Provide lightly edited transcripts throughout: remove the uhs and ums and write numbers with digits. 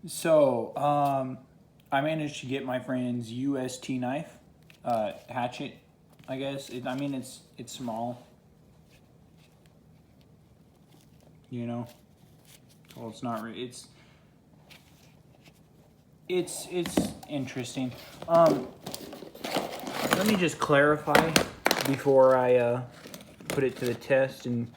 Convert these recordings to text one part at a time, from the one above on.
So, I managed to get my friend's UST knife, hatchet, I guess. I mean, it's small, you know. Well, it's not. It's interesting. Let me just clarify before I put it to the test, and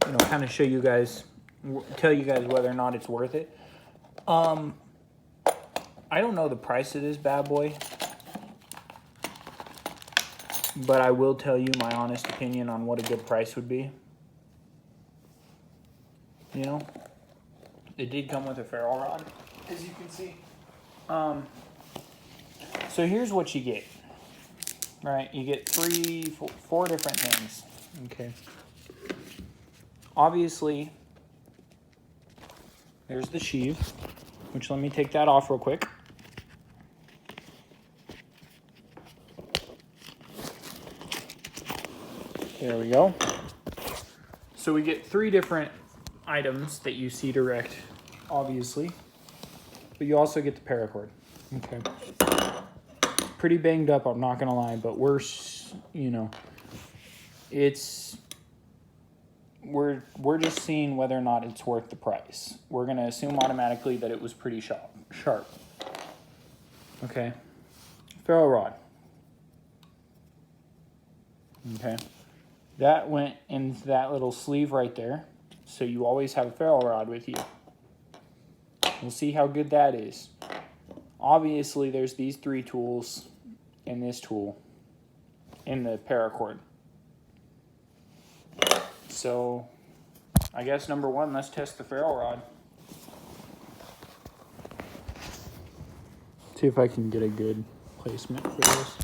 kind of show you guys, tell you guys whether or not it's worth it. I don't know the price of this bad boy, but I will tell you my honest opinion on what a good price would be. It did come with a ferrule rod, as you can see. So here's what you get. Right, you get four different things. Okay. Obviously, there's the sheave, which let me take that off real quick. There we go. So we get three different items that you see direct, obviously, but you also get the paracord. Okay. Pretty banged up, I'm not gonna lie, but we're just seeing whether or not it's worth the price. We're gonna assume automatically that it was pretty sharp. Okay. Ferrule rod. Okay. That went into that little sleeve right there. So you always have a ferrule rod with you. We'll see how good that is. Obviously, there's these three tools and this tool in the paracord. So, I guess number one, let's test the ferrule rod. See if I can get a good placement for this.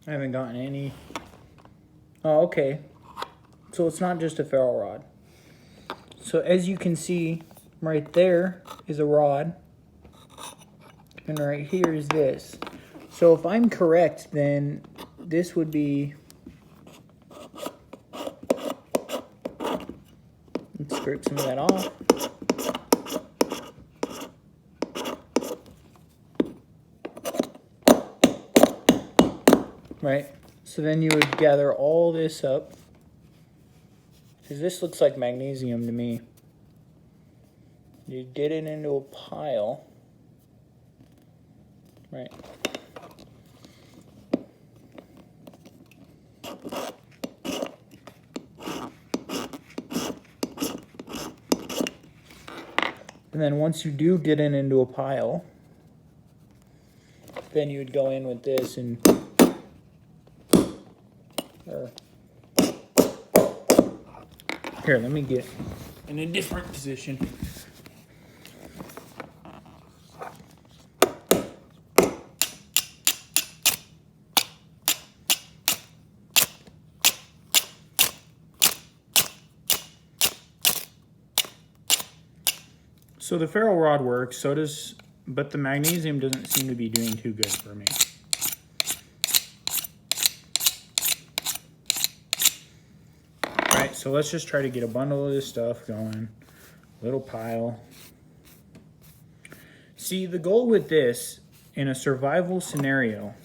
I haven't gotten any. Oh, okay. So it's not just a ferrule rod. So as you can see, right there is a rod. And right here is this. So if I'm correct, then this would be... Let's scrape some of that off. Right, so then you would gather all this up, because this looks like magnesium to me. You get it into a pile, right. And then once you do get it into a pile, then you would go in with this and here, let me get in a different position. So the ferrule rod works, but the magnesium doesn't seem to be doing too good for me. Alright, so let's just try to get a bundle of this stuff going. Little pile. See, the goal with this, in a survival scenario,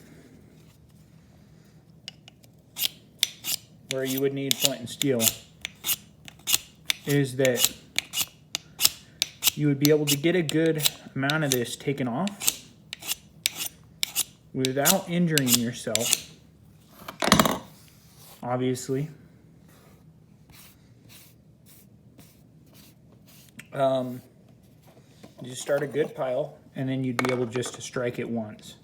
where you would need flint and steel, is that you would be able to get a good amount of this taken off without injuring yourself, obviously. You start a good pile, and then you'd be able just to strike it once.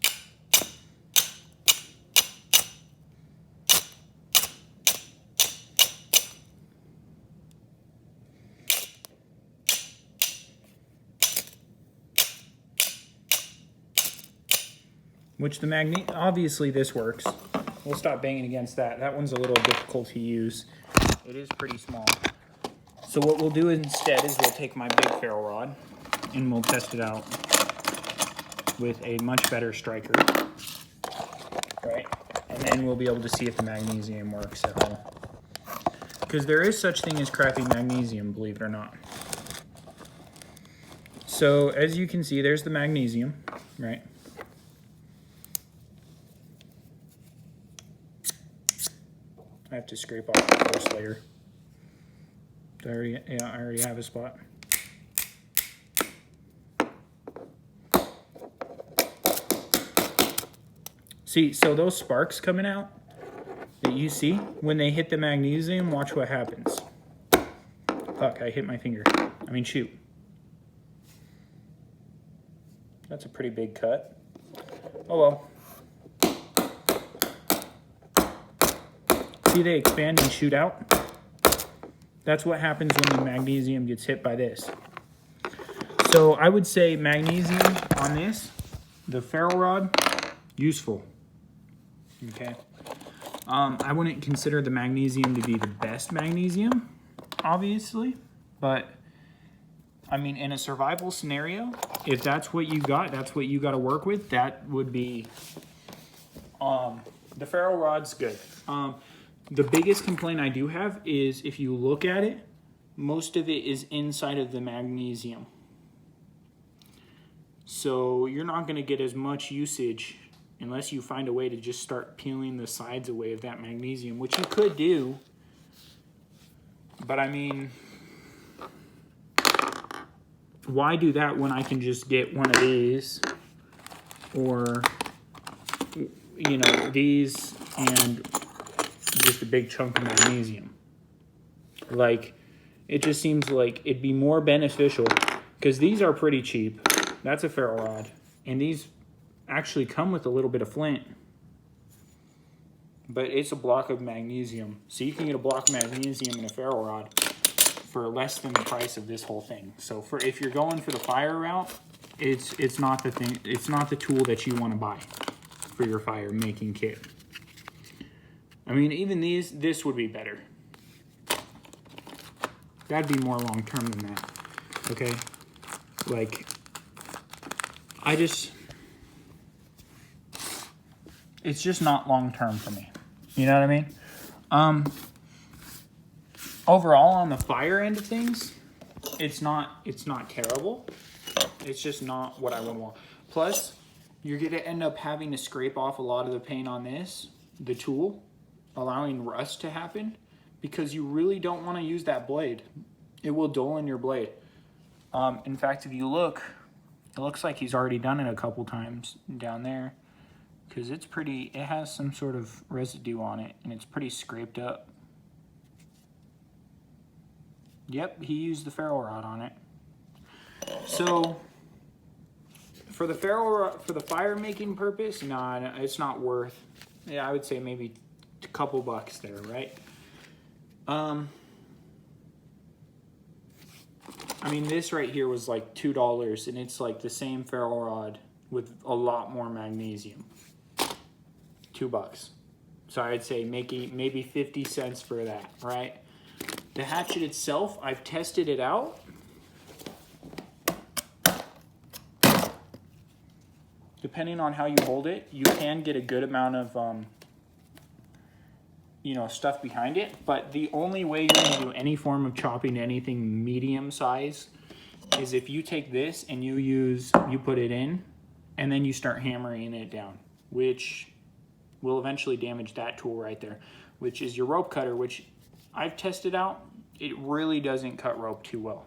Which obviously this works. We'll stop banging against that. That one's a little difficult to use. It is pretty small. So what we'll do instead is we'll take my big ferrule rod, and we'll test it out with a much better striker, right? And then we'll be able to see if the magnesium works at all. Because there is such thing as crappy magnesium, believe it or not. So as you can see, there's the magnesium, right? I have to scrape off the first layer. I already have a spot. See, so those sparks coming out that you see, when they hit the magnesium, watch what happens. Fuck, I hit my finger. I mean, shoot. That's a pretty big cut. Oh well. See, they expand and shoot out? That's what happens when the magnesium gets hit by this. So I would say magnesium on this, the ferro rod, useful. Okay. I wouldn't consider the magnesium to be the best magnesium, obviously, but I mean, in a survival scenario, if that's what you got, that's what you got to work with, that would be, the ferro rod's good. The biggest complaint I do have is if you look at it, most of it is inside of the magnesium. So you're not going to get as much usage unless you find a way to just start peeling the sides away of that magnesium, which you could do. But I mean, why do that when I can just get one of these, or, you know, these and just a big chunk of magnesium? Like, it just seems like it'd be more beneficial, because these are pretty cheap. That's a ferro rod, and these actually come with a little bit of flint, but it's a block of magnesium. So you can get a block of magnesium in a ferro rod for less than the price of this whole thing. So for if you're going for the fire route, it's not the thing. It's not the tool that you want to buy for your fire making kit. I mean, even this would be better. That'd be more long term than that. Okay, like it's just not long term for me. You know what I mean? Overall, on the fire end of things, it's not terrible. It's just not what I would want. Plus, you're gonna end up having to scrape off a lot of the paint on this, the tool, allowing rust to happen, because you really don't want to use that blade. It will dull in your blade. In fact, if you look, it looks like he's already done it a couple times down there, because it has some sort of residue on it, and it's pretty scraped up. Yep, he used the ferro rod on it. So for the fire making purpose, no, it's not worth. Yeah, I would say maybe a couple bucks there, right? I mean, this right here was like $2, and it's like the same ferro rod with a lot more magnesium. $2. So I'd say maybe 50 cents for that, right? The hatchet itself, I've tested it out. Depending on how you hold it, you can get a good amount of stuff behind it, but the only way you're going to do any form of chopping anything medium size is if you take this and you put it in and then you start hammering it down, which will eventually damage that tool right there, which is your rope cutter, which I've tested out. It really doesn't cut rope too well.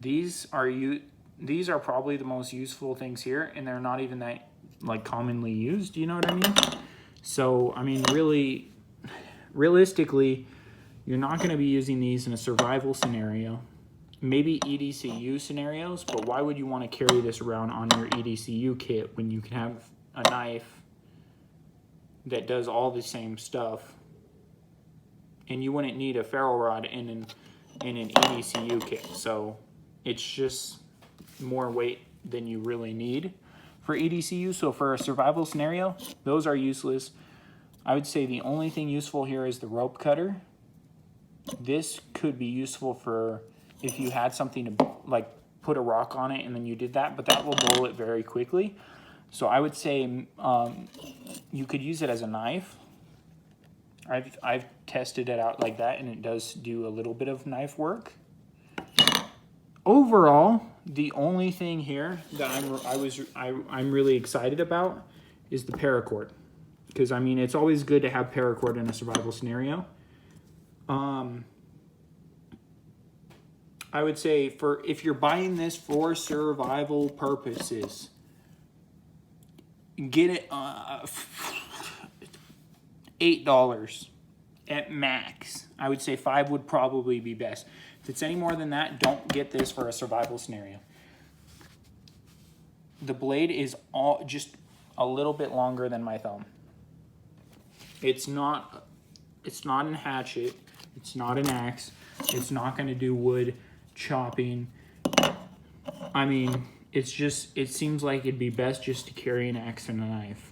These are probably the most useful things here, and they're not even that like commonly used, you know what I mean? So, I mean, really, realistically, you're not going to be using these in a survival scenario. Maybe EDCU scenarios, but why would you want to carry this around on your EDCU kit when you can have a knife that does all the same stuff, and you wouldn't need a ferro rod in an EDCU kit? So it's just more weight than you really need for EDCU. So for a survival scenario, those are useless. I would say the only thing useful here is the rope cutter. This could be useful for if you had something to like put a rock on it and then you did that, but that will dull it very quickly. So I would say you could use it as a knife. I've tested it out like that, and it does do a little bit of knife work. Overall, the only thing here that I'm really excited about is the paracord, because I mean it's always good to have paracord in a survival scenario. I would say if you're buying this for survival purposes, get it $8 at max. I would say $5 would probably be best. If it's any more than that, don't get this for a survival scenario. The blade is just a little bit longer than my thumb. It's not a hatchet. It's not an axe. It's not going to do wood chopping. I mean, it seems like it'd be best just to carry an axe and a knife.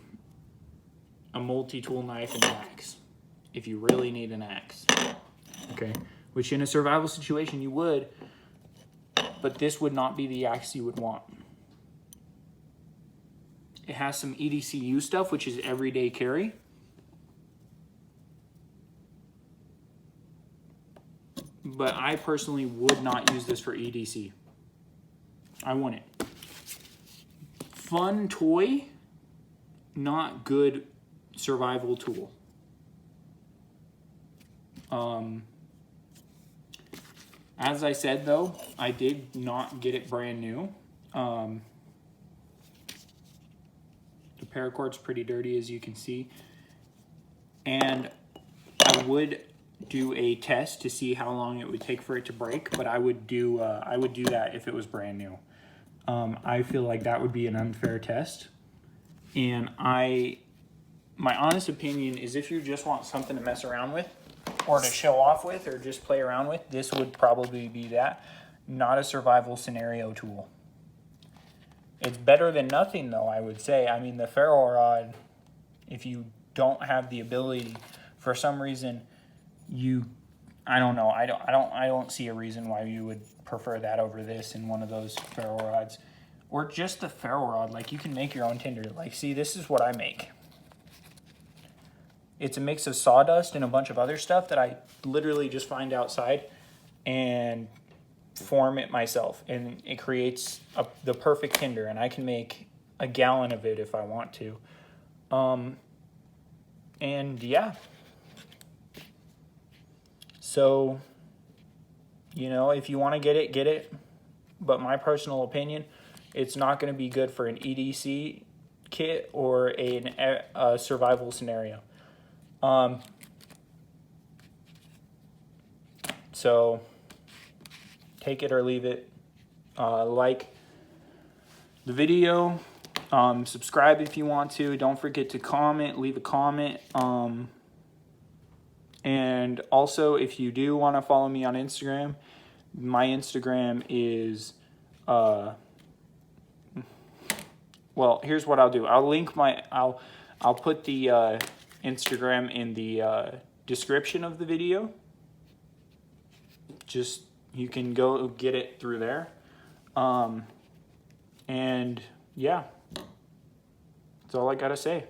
A multi-tool knife and an axe, if you really need an axe. Okay, which in a survival situation you would, but this would not be the axe you would want. It has some EDCU stuff, which is everyday carry. But I personally would not use this for EDC. I wouldn't. Fun toy, not good survival tool. As I said though, I did not get it brand new. The paracord's pretty dirty, as you can see. And I would do a test to see how long it would take for it to break, but I would do that if it was brand new. I feel like that would be an unfair test. And my honest opinion is, if you just want something to mess around with or to show off with or just play around with, this would probably be that. Not a survival scenario tool. It's better than nothing though, I would say. I mean, the ferro rod, if you don't have the ability for some reason, I don't know. I don't see a reason why you would prefer that over this in one of those ferro rods, or just the ferro rod. Like, you can make your own tinder. Like, see, this is what I make. It's a mix of sawdust and a bunch of other stuff that I literally just find outside and form it myself, and it creates the perfect tinder, and I can make a gallon of it if I want to. And yeah. So, you know, if you want to get it, get it. But my personal opinion, it's not going to be good for an EDC kit or a survival scenario. So, take it or leave it. Like the video. Subscribe if you want to. Don't forget to comment. Leave a comment. And also, if you do want to follow me on Instagram, my Instagram is, well, here's what I'll do. I'll link I'll put the Instagram in the description of the video. Just, you can go get it through there. And yeah, that's all I gotta say.